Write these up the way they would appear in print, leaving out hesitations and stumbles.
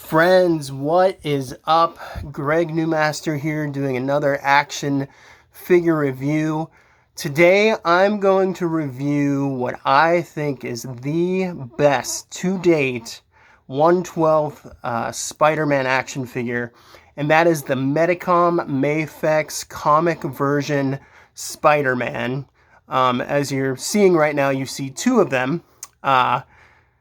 Friends, what is up? Greg Newmaster here doing another action figure review. Today I'm going to review what I think is the best to date 1/12 Spider-Man action figure, and that is the Medicom Mafex comic version Spider-Man. As you're seeing right now, you see two of them.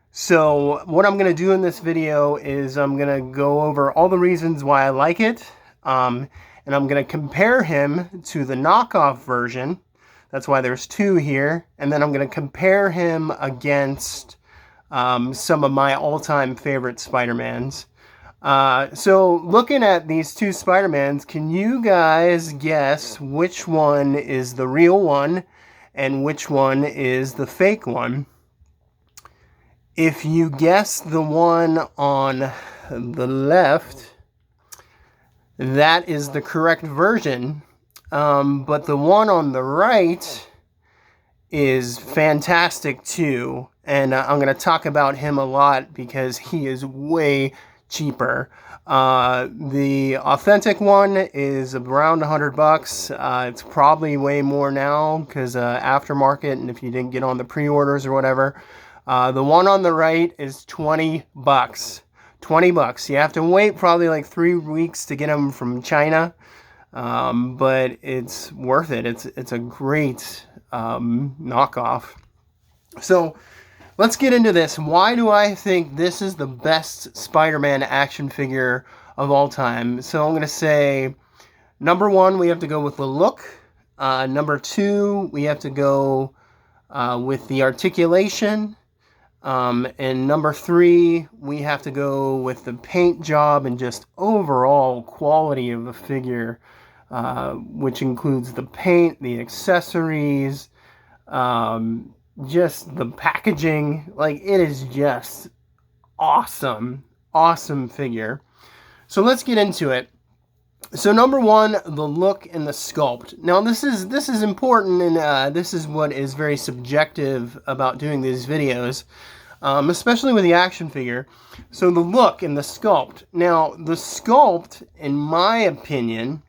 So what I'm going to do in this video is I'm going to go over all the reasons why I like it, and I'm going to compare him to the knockoff version. That's why there's two here. And then I'm going to compare him against some of my all-time favorite Spider-Mans. So looking at these two Spider-Mans, can you guys guess which one is the real one and which one is the fake one? If you guess the one on the left, that is the correct version. But the one on the right is fantastic too. And I'm going to talk about him a lot because he is way cheaper. The authentic one is around $100. It's probably way more now because aftermarket, and if you didn't get on the pre-orders or whatever. The one on the right is $20. $20. You have to wait probably like 3 weeks to get them from China, but it's worth it. It's a great knockoff. So let's get into this. Why do I think this is the best Spider-Man action figure of all time? So I'm going to say, number one, we have to go with the look. Number two, we have to go with the articulation. And number three, we have to go with the paint job and just overall quality of the figure, which includes the paint, the accessories, just the packaging. Like, it is just awesome, awesome figure. So let's get into it. So number one, the look and the sculpt. Now this is important, and this is what is very subjective about doing these videos, especially with the action figure. So the look and the sculpt. Now the sculpt, in my opinion,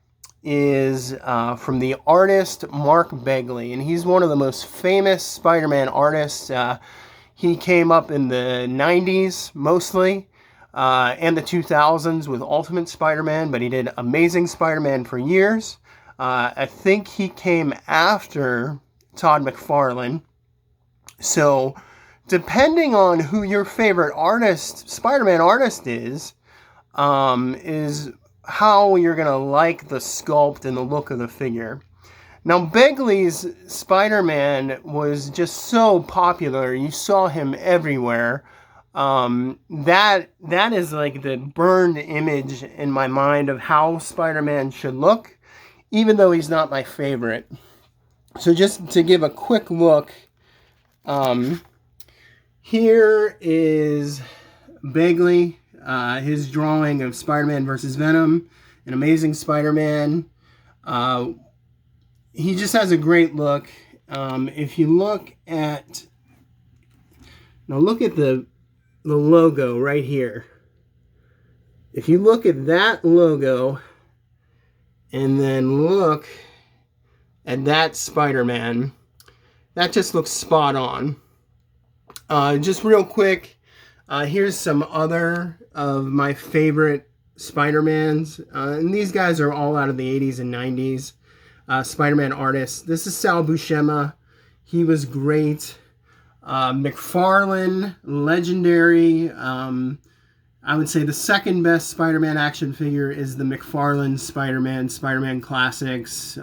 is from the artist Mark Bagley, and he's one of the most famous Spider-Man artists. He came up in the 90s mostly. And the 2000s with Ultimate Spider-Man, but he did Amazing Spider-Man for years. I think he came after Todd McFarlane. So, depending on who your favorite artist, Spider-Man artist is how you're going to like the sculpt and the look of the figure. Now, Bagley's Spider-Man was just so popular. You saw him everywhere. That is like the burned image in my mind of how Spider-Man should look, even though he's not my favorite. So just to give a quick look, here is Bagley, his drawing of Spider-Man versus Venom, an Amazing Spider-Man. He just has a great look. If you look at, now look at the logo right here. If you look at that logo and then look at that Spider-Man, that just looks spot on. Just real quick, here's some other of my favorite Spider-Mans, and these guys are all out of the 80s and 90s. Spider-Man artists. This is Sal Buscema. He was great. McFarlane, legendary. I would say the second best Spider-Man action figure is the McFarlane Spider-Man, Spider-Man Classics,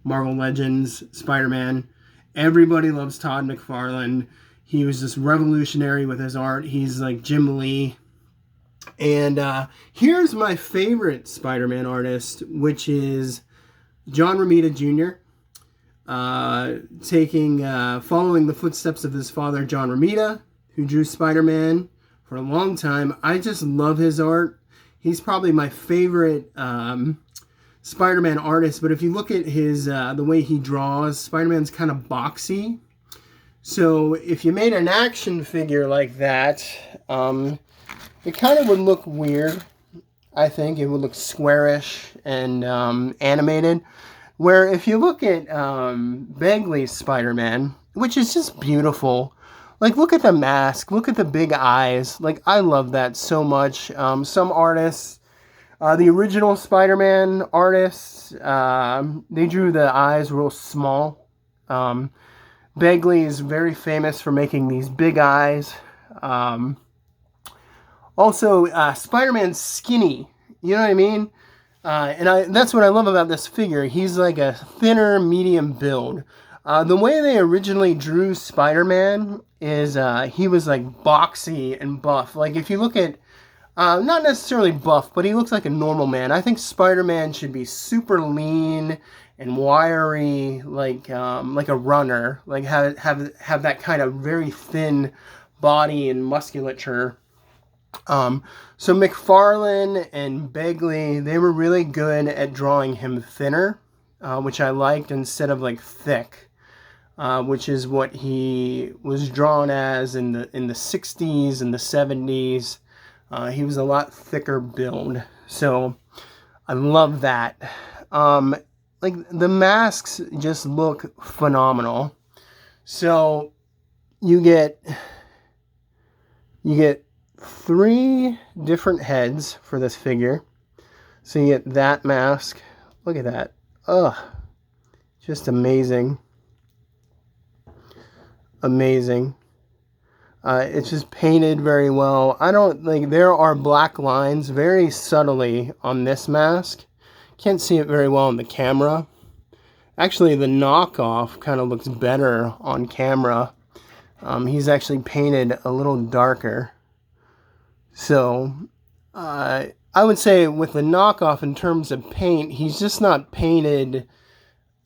Marvel Legends Spider-Man. Everybody loves Todd McFarlane. He was just revolutionary with his art. He's like Jim Lee. And here's my favorite Spider-Man artist, which is John Romita Jr., following the footsteps of his father, John Romita, who drew Spider-Man for a long time. I just love his art. He's probably my favorite Spider-Man artist, but if you look at his the way he draws, Spider-Man's kind of boxy. So if you made an action figure like that, it kind of would look weird. I think it would look squarish and animated. Where if you look at Begley's Spider-Man, which is just beautiful, like look at the mask, look at the big eyes. Like I love that so much. Some artists, the original Spider-Man artists, they drew the eyes real small. Begley is very famous for making these big eyes. Also, Spider-Man's skinny. You know what I mean? That's what I love about this figure. He's like a thinner, medium build. The way they originally drew Spider-Man is he was like boxy and buff. Like if you look at, not necessarily buff, but he looks like a normal man. I think Spider-Man should be super lean and wiry, like a runner. Like have that kind of very thin body and musculature. So McFarlane and Begley, they were really good at drawing him thinner, which I liked, instead of like thick, which is what he was drawn as in the 60s and the 70s. He was a lot thicker build, so I love that. Like the masks just look phenomenal. So you get 3 different heads for this figure. So you get that mask. Look at that. Ugh. Just amazing. Amazing. It's just painted very well. I don't like, there are black lines very subtly on this mask. Can't see it very well on the camera. Actually, the knockoff kind of looks better on camera. He's actually painted a little darker. So, I would say with the knockoff, in terms of paint, he's just not painted,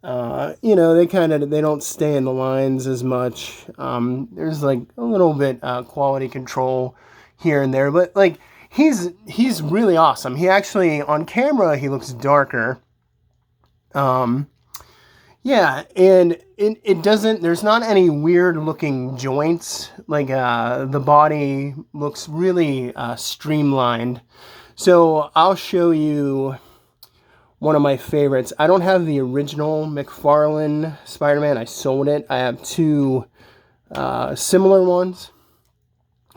you know, they don't stay in the lines as much. There's like a little bit, quality control here and there, but like, he's really awesome. He actually, on camera, he looks darker. Yeah, and it doesn't, there's not any weird looking joints. Like, the body looks really streamlined. So I'll show you one of my favorites. I don't have the original McFarlane Spider-Man. I sold it. I have 2 similar ones.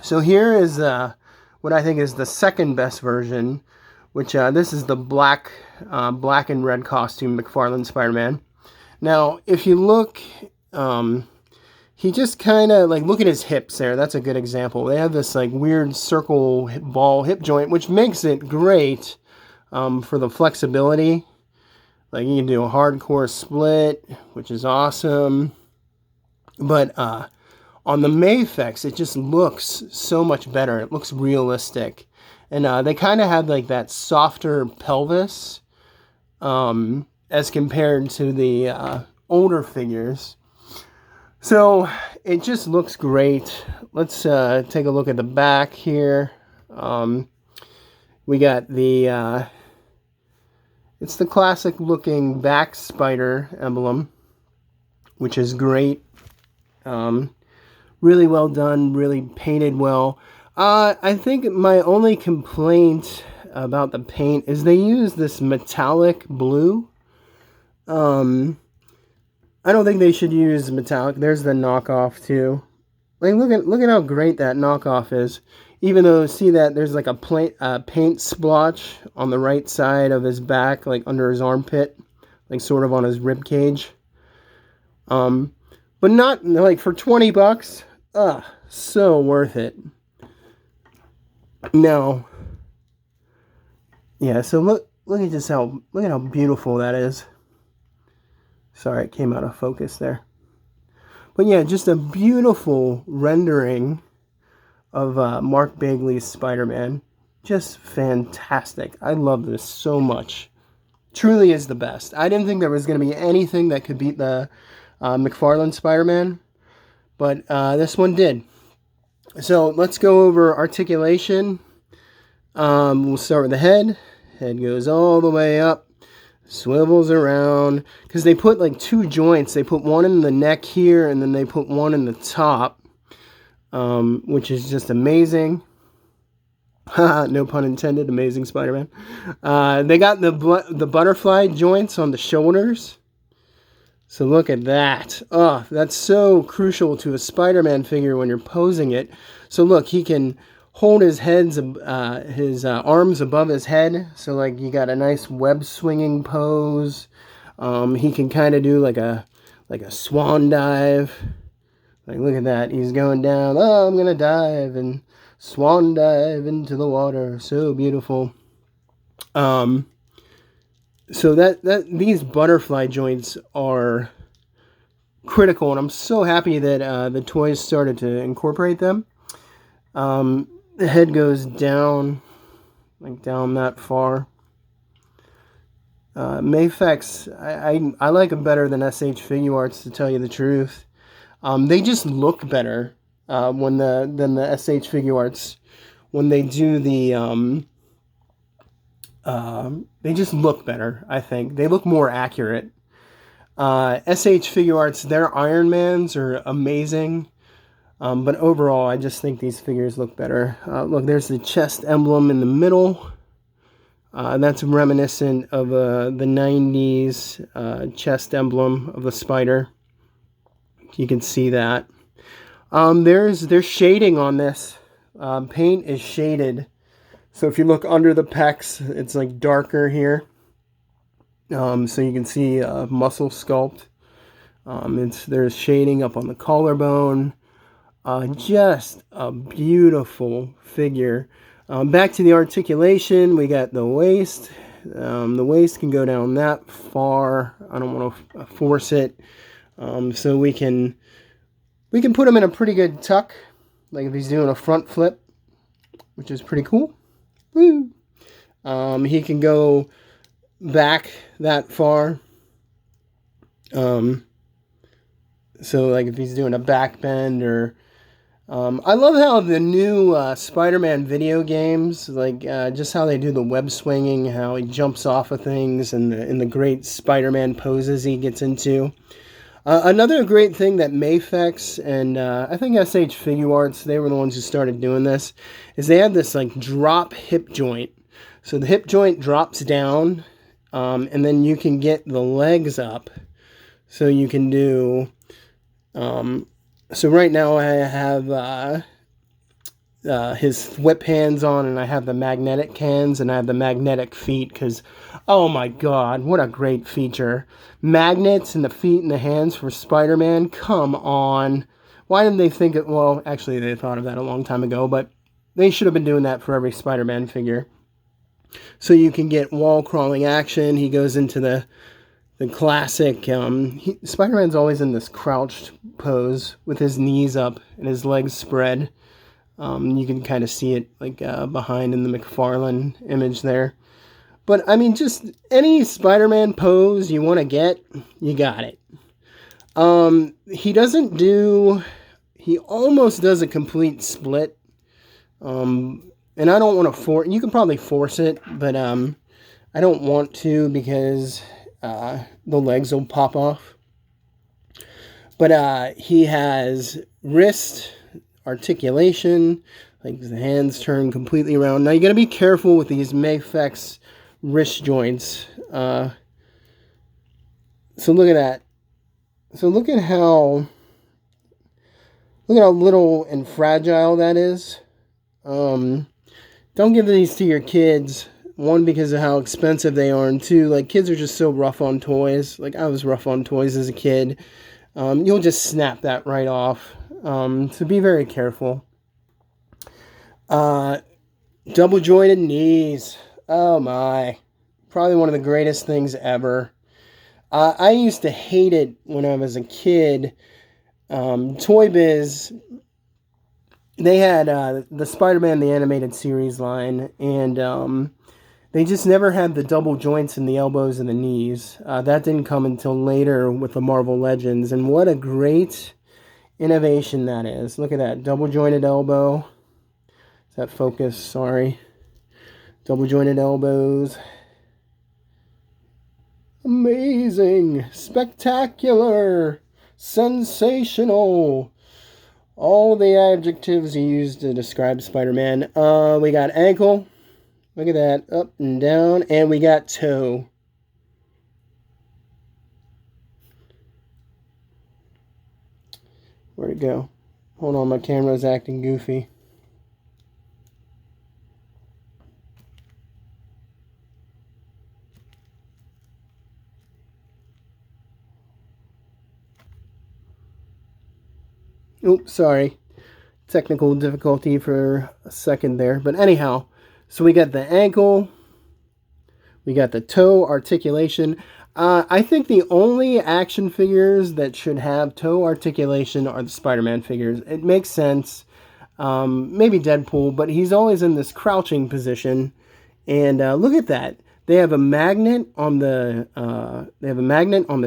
So here is what I think is the second best version, which this is the black and red costume McFarlane Spider-Man. Now, if you look, he just kind of, like, look at his hips there. That's a good example. They have this, like, weird circle ball hip joint, which makes it great for the flexibility. Like, you can do a hardcore split, which is awesome. But on the Mafex, it just looks so much better. It looks realistic. And they kind of have, like, that softer pelvis, as compared to the older figures. So it just looks great. Let's take a look at the back here. We got the, it's the classic looking back spider emblem, which is great. Really well done, really painted well. I think my only complaint about the paint is they use this metallic blue. I don't think they should use metallic. There's the knockoff too. Like look at how great that knockoff is. Even though, see that there's like a paint splotch on the right side of his back, like under his armpit, like sort of on his rib cage. But not like for $20. So worth it. Now, yeah. So look at just look at how beautiful that is. Sorry, it came out of focus there. But yeah, just a beautiful rendering of Mark Bagley's Spider-Man. Just fantastic. I love this so much. Truly is the best. I didn't think there was going to be anything that could beat the McFarlane Spider-Man, but this one did. So let's go over articulation. We'll start with the head. Head goes all the way up. Swivels around, because they put like 2 joints. They put one in the neck here, and then they put one in the top, which is just amazing. No pun intended. Amazing Spider-Man. They got the butterfly joints on the shoulders. So look at that. Oh, that's so crucial to a Spider-Man figure when you're posing it. So look, he can hold his arms above his head. So like you got a nice web swinging pose. He can kind of do like a swan dive. Like look at that. He's going down. Oh, I'm gonna dive and swan dive into the water. So beautiful. So these butterfly joints are critical, and I'm so happy that the toys started to incorporate them. The head goes down, like down that far. Mafex, I like them better than SH Figuarts, to tell you the truth. They just look better than the SH Figuarts when they do the. They just look better, I think. They look more accurate. SH Figuarts, their Iron Mans are amazing. But overall, I just think these figures look better. Look, there's the chest emblem in the middle. That's reminiscent of the 90s chest emblem of the spider. You can see that. There's shading on this. Paint is shaded. So if you look under the pecs, it's like darker here. So you can see muscle sculpt. There's shading up on the collarbone. Just a beautiful figure. Back to the articulation, we got the waist. The waist can go down that far. I don't want to force it. So we can put him in a pretty good tuck, like if he's doing a front flip, which is pretty cool. Woo! He can go back that far. So like if he's doing a back bend or I love how the new Spider-Man video games, like just how they do the web swinging, how he jumps off of things, and the great Spider-Man poses he gets into. Another great thing that Mafex and I think SH Figuarts, they were the ones who started doing this, is they have this like drop hip joint. So the hip joint drops down, and then you can get the legs up. So you can do... so right now I have his whip hands on, and I have the magnetic hands, and I have the magnetic feet, because, oh my god, what a great feature. Magnets in the feet and the hands for Spider-Man, come on. Why didn't they think it? Well, actually they thought of that a long time ago, but they should have been doing that for every Spider-Man figure. So you can get wall crawling action. He goes into the classic, Spider-Man's always in this crouched pose with his knees up and his legs spread. You can kind of see it like behind in the McFarlane image there. But, I mean, just any Spider-Man pose you want to get, you got it. He almost does a complete split. And I don't want to you can probably force it, but I don't want to because the legs will pop off. But he has wrist articulation, like the hands turn completely around. Now you got to be careful with these Mafex wrist joints. So look at that. So look at how little and fragile that is. Don't give these to your kids. One, because of how expensive they are, and two, like, kids are just so rough on toys. Like, I was rough on toys as a kid. You'll just snap that right off. So be very careful. Double jointed knees. Oh my. Probably one of the greatest things ever. I used to hate it when I was a kid. Toy Biz, they had the Spider-Man the Animated Series line, and they just never had the double joints in the elbows and the knees. That didn't come until later with the Marvel Legends, and what a great innovation that is. Look at that, double jointed elbow. Is that focus? Sorry. Double jointed elbows. Amazing, spectacular, sensational. All the adjectives you use to describe Spider-Man. We got ankle. Look at that. Up and down. And we got toe. Where'd it go? Hold on, my camera's acting goofy. Oops, sorry. Technical difficulty for a second there. But anyhow, so we got the ankle. We got the toe articulation. I think the only action figures that should have toe articulation are the Spider-Man figures. It makes sense. Maybe Deadpool, but he's always in this crouching position. And look at that. They have a magnet on the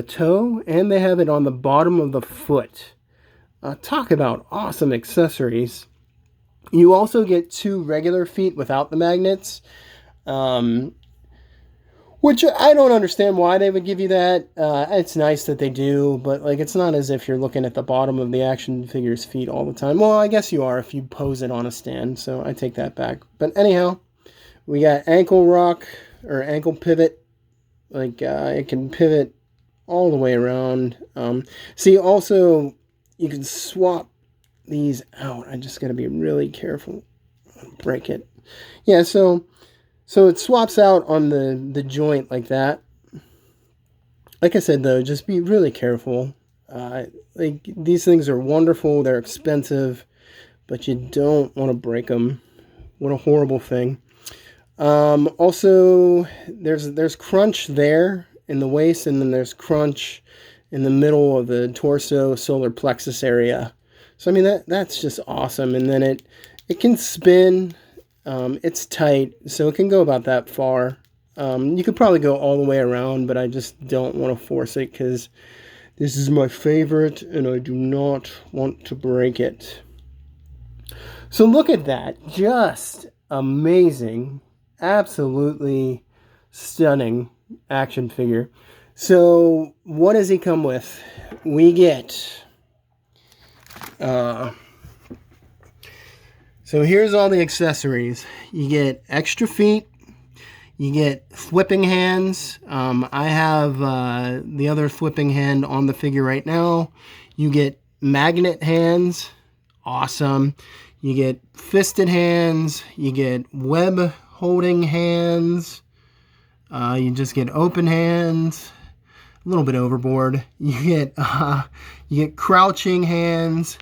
toe, and they have it on the bottom of the foot. Talk about awesome accessories. You also get 2 regular feet without the magnets, which I don't understand why they would give you that. It's nice that they do, but like it's not as if you're looking at the bottom of the action figure's feet all the time. Well, I guess you are if you pose it on a stand, so I take that back. But anyhow, we got ankle rock or ankle pivot. Like it can pivot all the way around. See, also you can swap these out. I just got to be really careful. Break it. Yeah, so it swaps out on the joint like that. Like I said, though, just be really careful. Like these things are wonderful. They're expensive, but you don't want to break them. What a horrible thing. Also, there's crunch there in the waist, and then there's crunch in the middle of the torso solar plexus area. So I mean that's just awesome. And then it can spin. It's tight, so it can go about that far. You could probably go all the way around, but I just don't want to force it because this is my favorite and I do not want to break it. So look at that. Just amazing. Absolutely stunning action figure. So what does he come with? We get... so here's all the accessories. You get extra feet. You get flipping hands. I have the other flipping hand on the figure right now. You get magnet hands. Awesome. You get fisted hands. You get web holding hands. You just get open hands. A little bit overboard. You get crouching hands.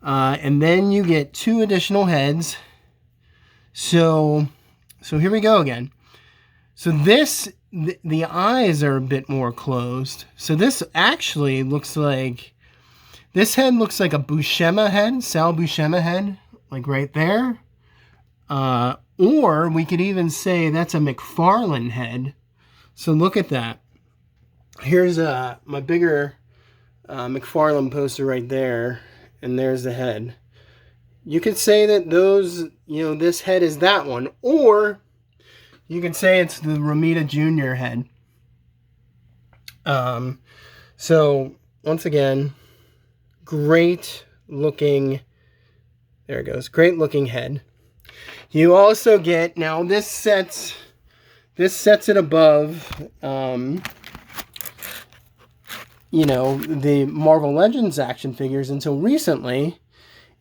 And then you get 2 additional heads. So here we go again. So the eyes are a bit more closed. So this actually looks like, this head looks like a Buscema head, Sal Buscema head, like right there. Or we could even say that's a McFarlane head. So look at that. Here's my bigger McFarlane poster right there. And there's the head. You could say that this head is that one. Or you could say it's the Romita Jr. head. So, once again, great looking, there it goes, great looking head. You also get, now this sets it above, the Marvel Legends action figures until recently,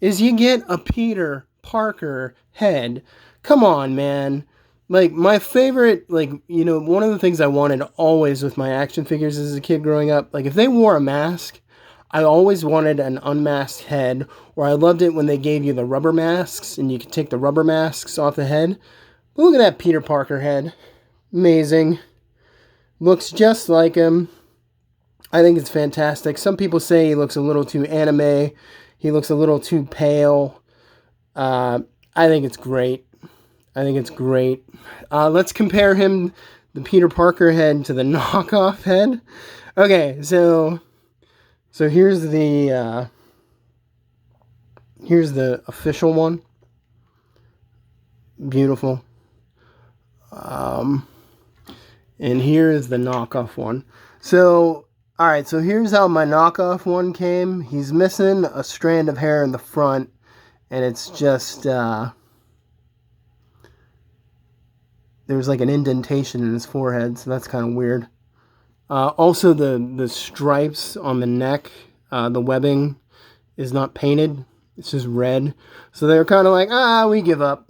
is you get a Peter Parker head. Come on, man. Like, my favorite, one of the things I wanted always with my action figures as a kid growing up, like, if they wore a mask, I always wanted an unmasked head, or I loved it when they gave you the rubber masks, and you could take the rubber masks off the head. But look at that Peter Parker head. Amazing. Looks just like him. I think it's fantastic. Some people say he looks a little too anime. He looks a little too pale. I think it's great. Let's compare him, the Peter Parker head, to the knockoff head. Okay, so here's the official one. Beautiful. And here's the knockoff one. So Alright, so here's how my knockoff one came. He's missing a strand of hair in the front, and it's just, there's like an indentation in his forehead, so that's kind of weird. Also, the stripes on the neck, the webbing is not painted. It's just red. So they're kind of like, we give up.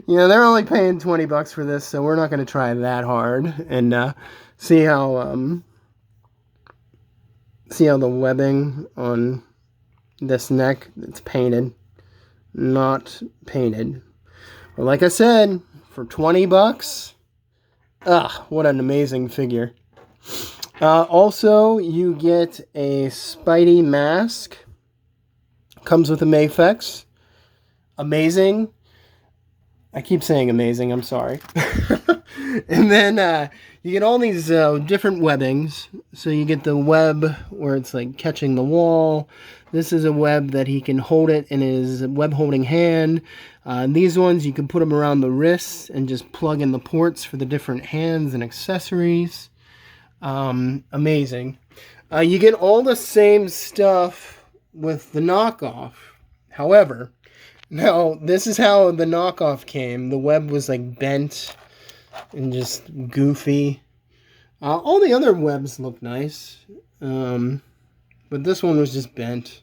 You know, they're only paying $20 for this, so we're not going to try that hard. And see how the webbing on this neck, it's painted, not painted. But like I said, for $20, what an amazing figure. Also, you get a Spidey mask. Comes with a Mafex. Amazing. I keep saying amazing, I'm sorry. And then you get all these different webbings. So you get the web where it's like catching the wall. This is a web that he can hold it in his web holding hand. These ones you can put them around the wrists and just plug in the ports for the different hands and accessories. Amazing. You get all the same stuff with the knockoff. However, now this is how the knockoff came. The web was like bent and just goofy. All the other webs look nice, but this one was just bent.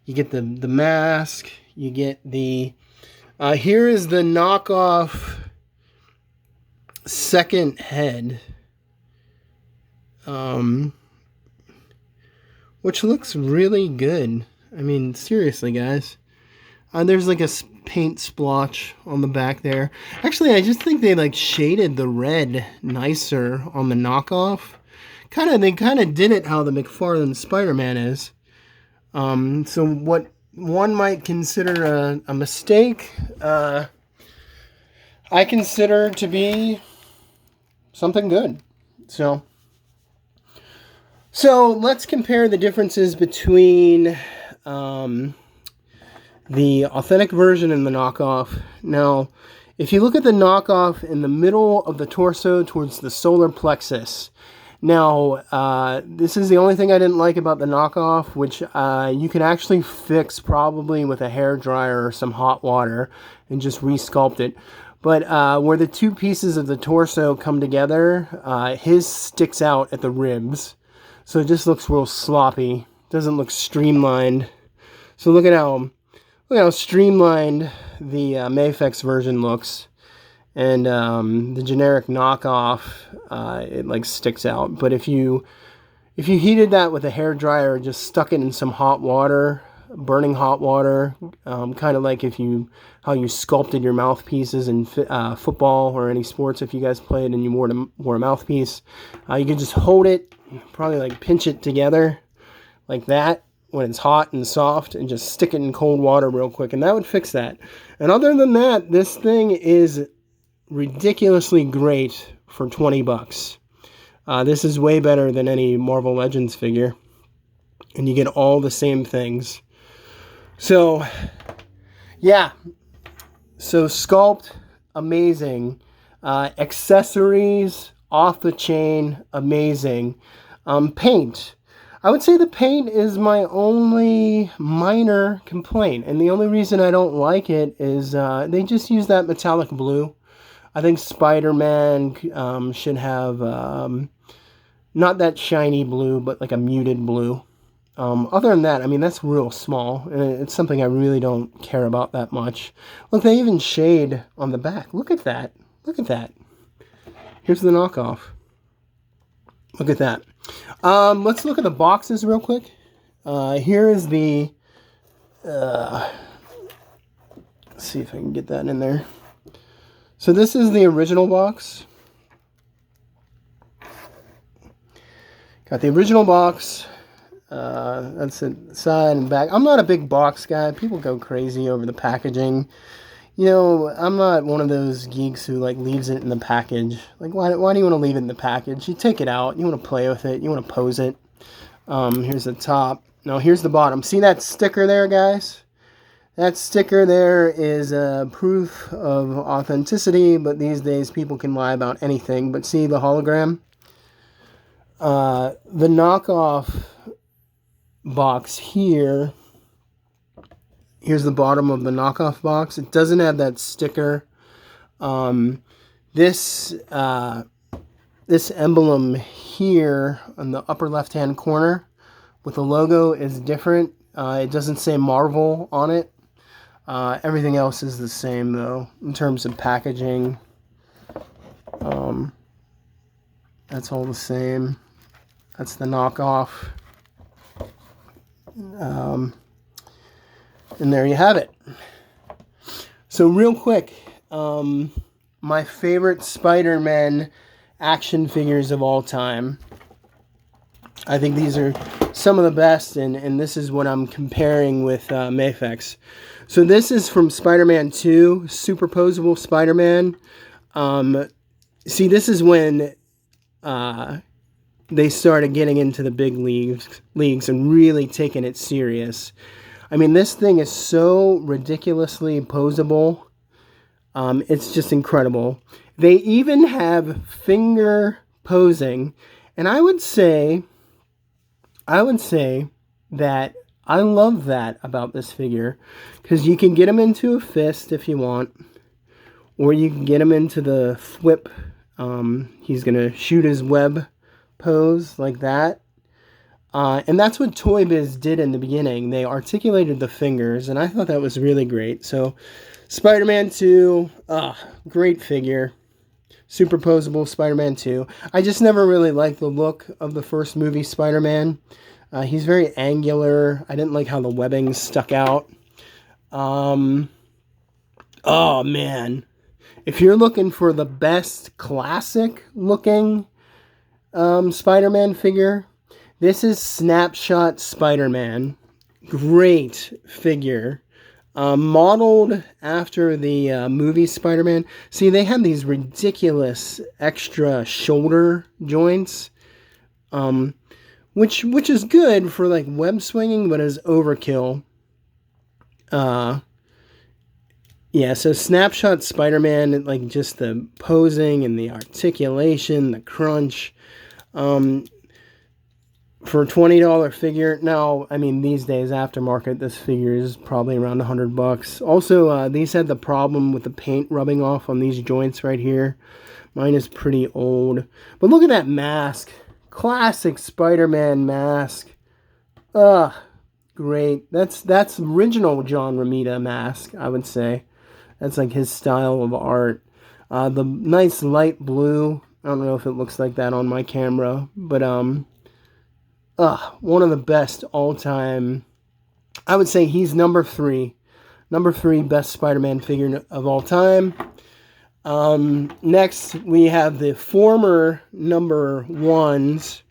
You get the mask. You get the here is the knockoff second head, which looks really good. I mean, seriously, guys. There's like a paint splotch on the back there. Actually, I just think they like shaded the red nicer on the knockoff. They kind of did it how the McFarlane Spider-Man is. So what one might consider a mistake, I consider to be something good. So let's compare the differences between the authentic version and the knockoff. Now, if you look at the knockoff in the middle of the torso towards the solar plexus, now, this is the only thing I didn't like about the knockoff, which you can actually fix probably with a hair dryer or some hot water and just resculpt it. But where the two pieces of the torso come together, his sticks out at the ribs. So it just looks real sloppy. Doesn't look streamlined. So look at how streamlined the Mafex version looks. And the generic knockoff, it like sticks out. But if you heated that with a hair dryer, just stuck it in some hot water, burning hot water, kind of like how you sculpted your mouthpieces in football or any sports, if you guys played and you wore a mouthpiece, you could just hold it, probably like pinch it together like that when it's hot and soft, and just stick it in cold water real quick, and that would fix that. And other than that, this thing is ridiculously great for $20. This is way better than any Marvel Legends figure, and you get all the same things. So yeah, so sculpt, amazing. Accessories, off the chain, amazing. Paint, I would say the paint is my only minor complaint, and the only reason I don't like it is they just use that metallic blue. I think Spider-Man should have not that shiny blue, but like a muted blue. Other than that, I mean, that's real small, and it's something I really don't care about that much. Look, they even shade on the back. Look at that. Look at that. Here's the knockoff. Look at that. Let's look at the boxes real quick. Here is the... let's see if I can get that in there. So this is the original box. Got the original box. That's the side and back. I'm not a big box guy. People go crazy over the packaging. You know, I'm not one of those geeks who like leaves it in the package. Like, why do you want to leave it in the package? You take it out. You want to play with it. You want to pose it. Here's the top. Now here's the bottom. See that sticker there, guys? That sticker there is proof of authenticity, but these days people can lie about anything. But see the hologram? The knockoff box here, here's the bottom of the knockoff box. It doesn't have that sticker. This emblem here on the upper left-hand corner with the logo is different. It doesn't say Marvel on it. Everything else is the same, though, in terms of packaging. That's all the same. That's the knockoff. And there you have it. So real quick, my favorite Spider-Man action figures of all time. I think these are some of the best, and this is what I'm comparing with Mafex. So this is from Spider-Man 2, Superposable Spider-Man. See, this is when they started getting into the big leagues and really taking it serious. I mean, this thing is so ridiculously posable. It's just incredible. They even have finger posing, and I would say that I love that about this figure, because you can get him into a fist if you want, or you can get him into the flip. He's gonna shoot his web pose like that. And that's what Toy Biz did in the beginning. They articulated the fingers, and I thought that was really great. So, Spider-Man 2, great figure. Superposable Spider-Man 2. I just never really liked the look of the first movie Spider-Man. He's very angular. I didn't like how the webbing stuck out. Oh, man. If you're looking for the best classic-looking Spider-Man figure, this is Snapshot Spider-Man. Great figure. Modeled after the movie Spider-Man. See, they have these ridiculous extra shoulder joints, which is good for like web swinging, but is overkill. Yeah, so Snapshot Spider-Man, like just the posing and the articulation, the crunch. For a $20 figure, now, I mean, these days, aftermarket, this figure is probably around $100. Also, these had the problem with the paint rubbing off on these joints right here. Mine is pretty old. But look at that mask. Classic Spider-Man mask. Great. That's original John Romita mask, I would say. That's like his style of art. The nice light blue. I don't know if it looks like that on my camera, but one of the best all-time. I would say he's number 3. Number 3 best Spider-Man figure of all time. Next, we have the former number 1s.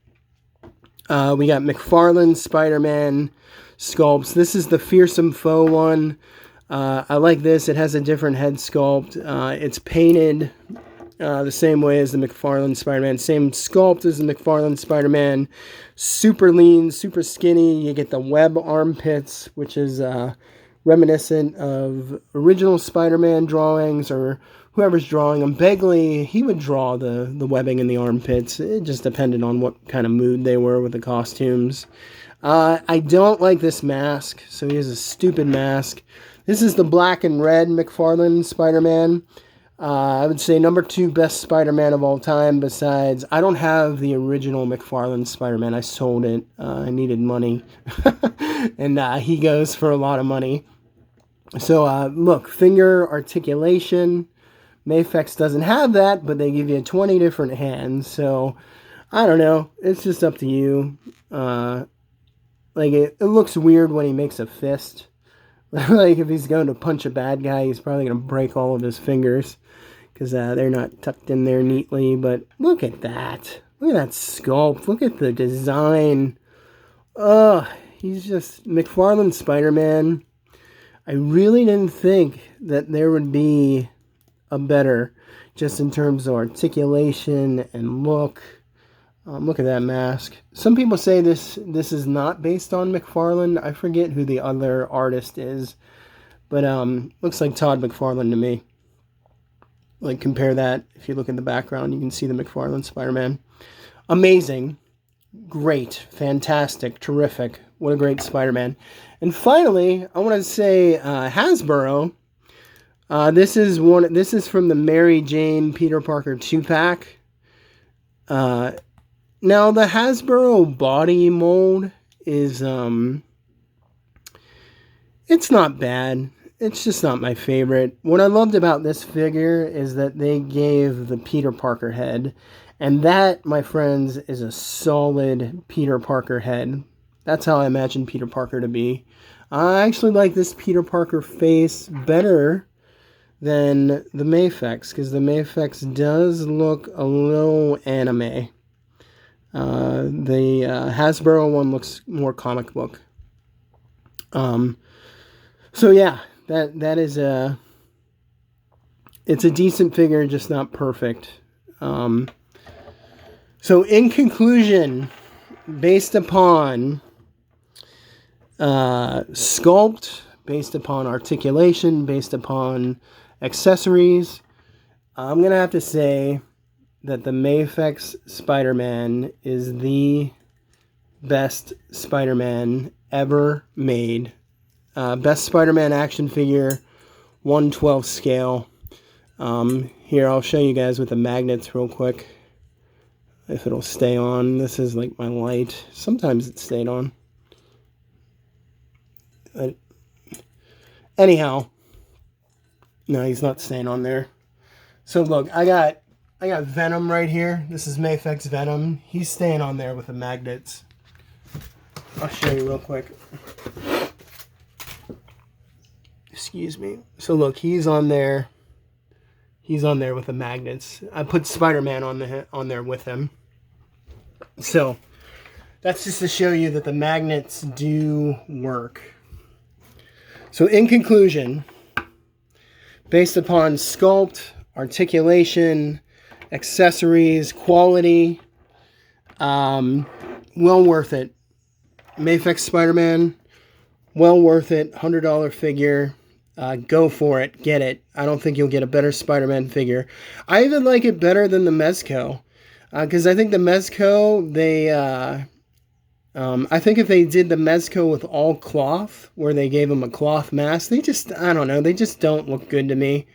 We got McFarlane Spider-Man sculpts. This is the Fearsome Foe one. I like this. It has a different head sculpt. It's painted the same way as the McFarlane Spider-Man. Same sculpt as the McFarlane Spider-Man. Super lean, super skinny. You get the web armpits, which is reminiscent of original Spider-Man drawings, or whoever's drawing them. Begley, he would draw the webbing in the armpits. It just depended on what kind of mood they were with the costumes. I don't like this mask, so he has a stupid mask. This is the black and red McFarlane Spider-Man. I would say number 2 best Spider-Man of all time. Besides, I don't have the original McFarlane Spider-Man. I sold it. I needed money. And he goes for a lot of money. So, look, finger articulation. Mafex doesn't have that, but they give you 20 different hands. So, I don't know. It's just up to you. Like, it looks weird when he makes a fist. Like, if he's going to punch a bad guy, he's probably going to break all of his fingers, because they're not tucked in there neatly. But look at that. Look at that sculpt. Look at the design. He's just McFarlane Spider-Man. I really didn't think that there would be a better, just in terms of articulation and look. Look at that mask. Some people say this is not based on McFarlane. I forget who the other artist is, but looks like Todd McFarlane to me. Like, compare that. If you look in the background, you can see the McFarlane Spider-Man. Amazing. great, fantastic, terrific. What a great Spider-Man. And finally, I want to say Hasbro. This is from the Mary Jane Peter Parker 2-pack. Now the Hasbro body mold is it's not bad. It's just not my favorite. What I loved about this figure is that they gave the Peter Parker head, and that, my friends, is a solid Peter Parker head. That's how I imagine Peter Parker to be. I actually like this Peter Parker face better than the Mafex, because the Mafex does look a little anime. The Hasbro one looks more comic book. So yeah, that is it's a decent figure, just not perfect. So in conclusion, based upon sculpt, based upon articulation, based upon accessories, I'm gonna have to say that the Mafex Spiderman is the best Spider-Man ever made. Best Spider-Man action figure, 1/12 scale. Here, I'll show you guys with the magnets real quick, if it'll stay on. This is like my light. Sometimes it stayed on. Anyhow, no, he's not staying on there. So look, I got Venom right here. This is Mafex Venom. He's staying on there with the magnets. I'll show you real quick. Excuse me. So look, he's on there. He's on there with the magnets. I put Spider-Man on there with him. So that's just to show you that the magnets do work. So in conclusion, based upon sculpt, articulation, accessories, quality, well worth it. Mafex Spider-Man, well worth it. $100 figure. Go for it. Get it. I don't think you'll get a better Spider-Man figure. I even like it better than the Mezco. Because I think the Mezco, I think if they did the Mezco with all cloth, where they gave him a cloth mask, I don't know, they just don't look good to me.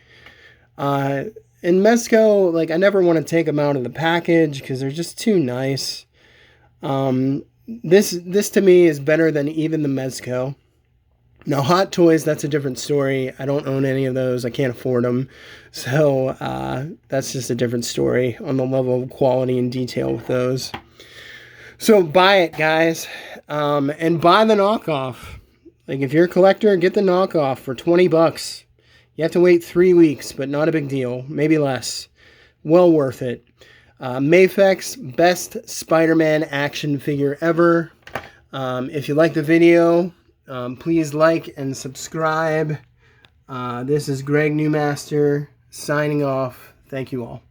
In Mezco, like, I never want to take them out of the package because they're just too nice. This to me is better than even the Mezco. Now, Hot Toys, that's a different story. I don't own any of those. I can't afford them. So that's just a different story on the level of quality and detail with those. So buy it, guys. And buy the knockoff. Like, if you're a collector, get the knockoff for $20. You have to wait 3 weeks, but not a big deal. Maybe less. Well worth it. Mafex, best Spider-Man action figure ever. If you like the video, please like and subscribe. This is Greg Newmaster signing off. Thank you all.